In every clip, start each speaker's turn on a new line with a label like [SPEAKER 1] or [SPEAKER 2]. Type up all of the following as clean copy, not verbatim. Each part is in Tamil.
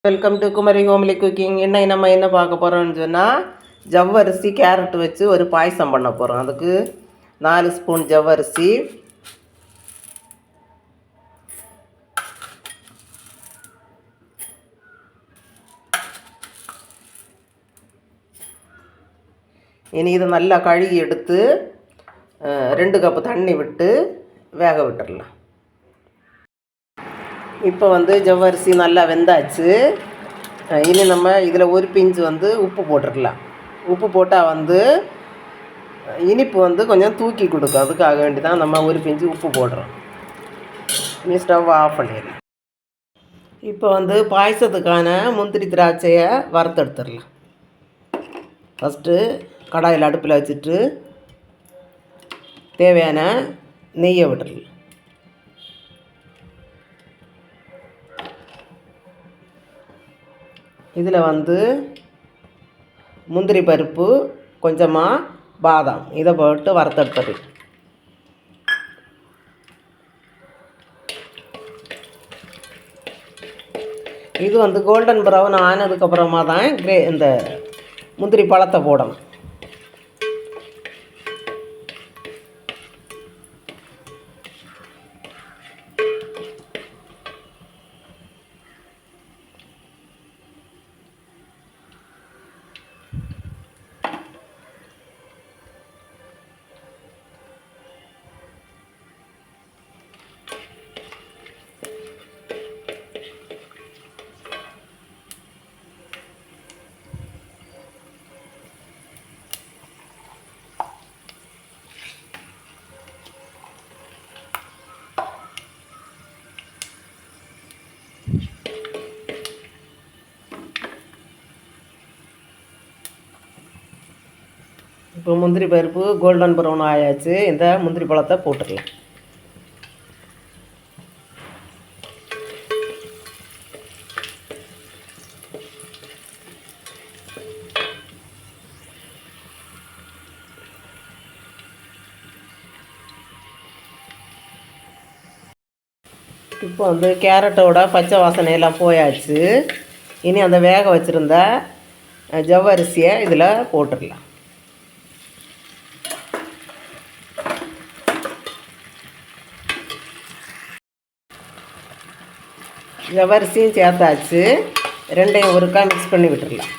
[SPEAKER 1] Welcome to Kumari homely cooking. இன்னைக்கு நம்ம என்ன பார்க்க போகிறோம்னு சொன்னால், ஜவ்வரிசி கேரட் வச்சு ஒரு பாயசம் பண்ண போகிறோம். அதுக்கு 4 ஸ்பூன் ஜவ்வரிசி, இனி இதை நல்லா கழுகி எடுத்து 2 கப்பு தண்ணி விட்டு வேக விட்டுடலாம். இப்போ ஜவ்வரிசி நல்லா வெந்தாச்சு. இனி நம்ம இதில் ஒரு பிஞ்சு உப்பு போட்டுடலாம். உப்பு போட்டால் இனிப்பு கொஞ்சம் தூக்கி கொடுக்கும். அதுக்காக வேண்டி தான் நம்ம ஒரு பிஞ்சு உப்பு போடுறோம். இனி ஸ்டவ் ஆஃப் பண்ணிடலாம். இப்போ பாயசத்துக்கான முந்திரி திராட்சையை வறுத்தெடுத்துடலாம். ஃபஸ்ட்டு கடாயில் அடுப்பில் வச்சுட்டு தேவையான நெய்யை விட்டுடலாம். இதில் முந்திரி பருப்பு, கொஞ்சமாக பாதாம், இதை போட்டு வறுத்தெடுத்துடு. இது கோல்டன் ப்ரௌன் ஆனதுக்கப்புறமா தான் இந்த முந்திரி பழத்தை போடணும். இப்போ முந்திரி பருப்பு கோல்டன் ப்ரௌன் ஆயாச்சு. இந்த முந்திரி பழத்தை போட்டுக்கலாம். இப்போ கேரட்டோட பச்சை வாசனையெல்லாம் போயாச்சு. இனி அந்த வேக வச்சுருந்த ஜவ்வரிசியை இதில் போட்டுடலாம். ஜவ்வரிசியும் சேர்த்தாச்சு. ரெண்டையும் ஒருக்கா மிக்ஸ் பண்ணி விட்டுடலாம்.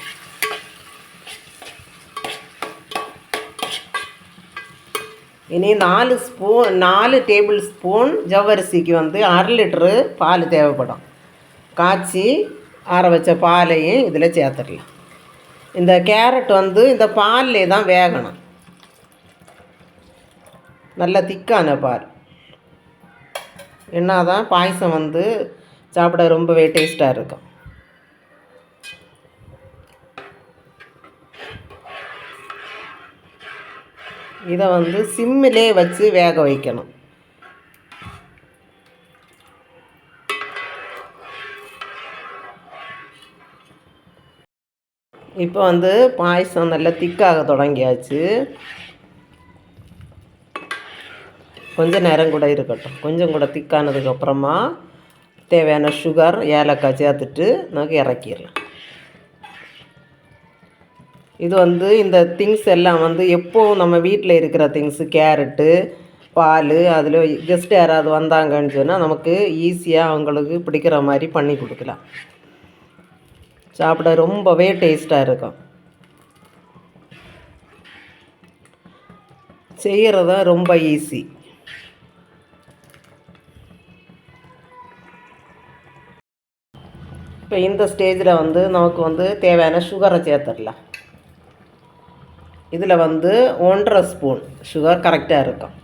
[SPEAKER 1] இனி 4 டேபிள் ஸ்பூன் ஜவ்வரிசிக்கு 1/2 லிட்டரு பால் தேவைப்படும். காய்ச்சி ஆற வச்ச பாலையும் இதில் சேர்த்துடலாம். இந்த கேரட் இந்த பால்லே தான் வேகணும். நல்ல திக்கான பால் என்ன தான் பாயசம் சாப்பிட ரொம்பவே டேஸ்ட்டாக இருக்கும். இதை சிம்மிலே வச்சு வேக வைக்கணும். இப்போ பாயசம் நல்லா திக்காக தொடங்கியாச்சு. கொஞ்சம் நேரம் கூட இருக்கட்டும். கொஞ்சம் கூட திக்கானதுக்கப்புறமா தேவையான சுகர், ஏலக்காய் சேர்த்துட்டு நமக்கு இறக்கிடலாம். இது இந்த திங்ஸ் எல்லாம் எப்போவும் நம்ம வீட்டில் இருக்கிற திங்ஸு, கேரட்டு, பால், அதில் கெஸ்ட் யாராவது வந்தாங்கன்னு சொன்னால் நமக்கு ஈஸியாக அவங்களுக்கு பிடிக்கிற மாதிரி பண்ணி கொடுக்கலாம். சாப்பிட ரொம்பவே டேஸ்ட்டாக இருக்கும். செய்கிறத ரொம்ப ஈஸி. இப்போ இந்த ஸ்டேஜில் நமக்கு தேவையான சுகரை சேர்த்துடலாம். இதில் 1.5 ஸ்பூன் சுகர் கரெக்டாக இருக்கும்.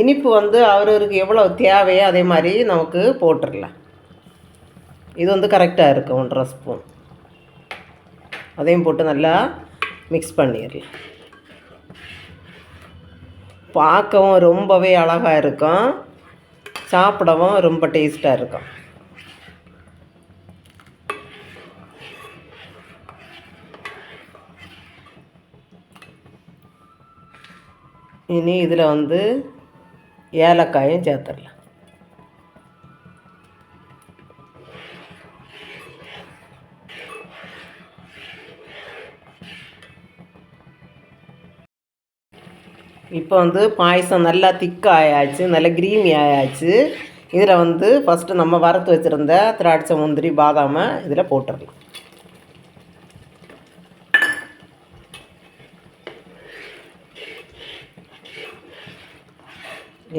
[SPEAKER 1] இனிப்பு அவரவருக்கு எவ்வளோ தேவையோ அதே மாதிரி நமக்கு போட்டுடலாம். இது கரெக்டாக இருக்கும் 1.5 ஸ்பூன். அதையும் போட்டு நல்லா மிக்ஸ் பண்ணிடலாம். பார்க்கவும் ரொம்பவே அழகாக இருக்கும். சாப்பிடவும் ரொம்ப டேஸ்ட்டாக இருக்கும். இனி இதில் ஏலக்காயும் சேர்த்துடலாம். இப்போ வந்து பாயசம் நல்லா திக்காயாச்சு, நல்லா க்ரீமி ஆயாச்சு. இதில் வந்து ஃபஸ்ட்டு நம்ம வறுத்து வச்சுருந்த திராட்சை, முந்திரி, பாதாமை இதில் போட்டுடலாம்.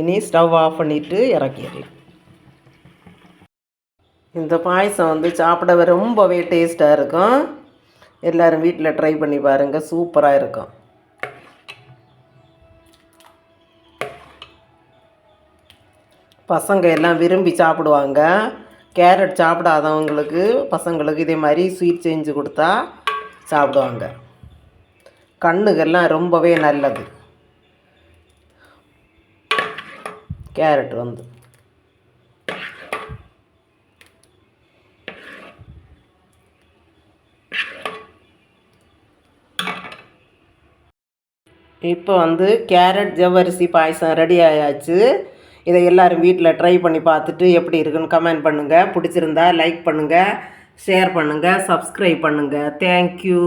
[SPEAKER 1] இனி ஸ்டவ் ஆஃப் பண்ணிவிட்டு இறக்கிடலாம். இந்த பாயசம் வந்து சாப்பிடவே ரொம்பவே டேஸ்ட்டாக இருக்கும். எல்லோரும் வீட்டில் ட்ரை பண்ணி பாருங்கள், சூப்பராக இருக்கும். பசங்க எல்லாம் விரும்பி சாப்பிடுவாங்க. கேரட் சாப்பிடாதவங்களுக்கு பசங்களுக்கு இதே மாதிரி ஸ்வீட் செஞ்சு கொடுத்தா சாப்பிடுவாங்க. கண்ணுக்கெல்லாம் ரொம்பவே நல்லது கேரட் வந்து. இப்போ வந்து கேரட் ஜவ்வரிசி பாயசம் ரெடி ஆயாச்சு. இதை எல்லோரும் வீட்டில் ட்ரை பண்ணி பார்த்துட்டு எப்படி இருக்குன்னு கமெண்ட் பண்ணுங்கள். பிடிச்சிருந்தா லைக் பண்ணுங்கள், ஷேர் பண்ணுங்கள், சப்ஸ்கிரைப் பண்ணுங்கள். தேங்க்யூ.